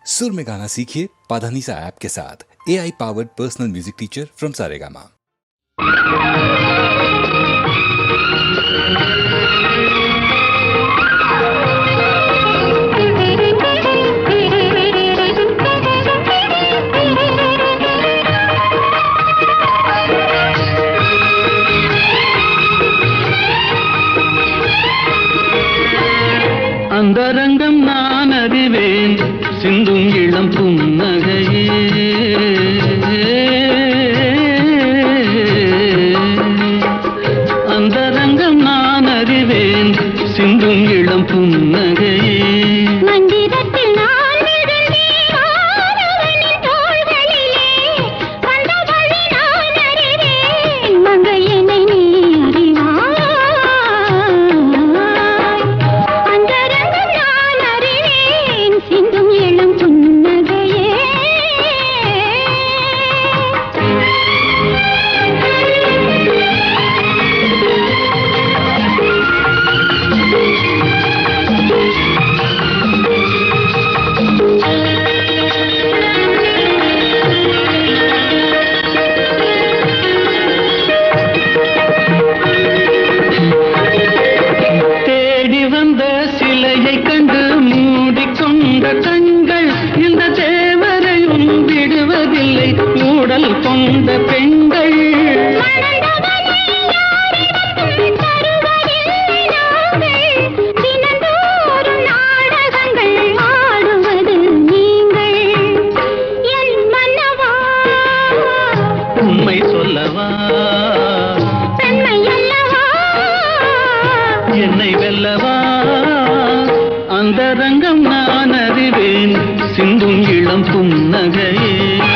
सुर में गाना सीखिए पाधानीसा ऐप के साथ। AI powered personal music teacher from Saregama. அந்தரங்கம் நான் அறிவேன் சிந்தும் இளம் புன்னகையே அந்தரங்கம் நான் அறிவேன் சிந்தும் இளம் புன்னகையே கண்கள் இந்த தேவரையும் விடுவதில்லை மூடல் கொண்ட பெண்கள் உண்மை சொல்லவா என்னை வெல்லவா அந்தரங்கம் நான் அறிவேன் சிந்தும் இளம் புன்னகையே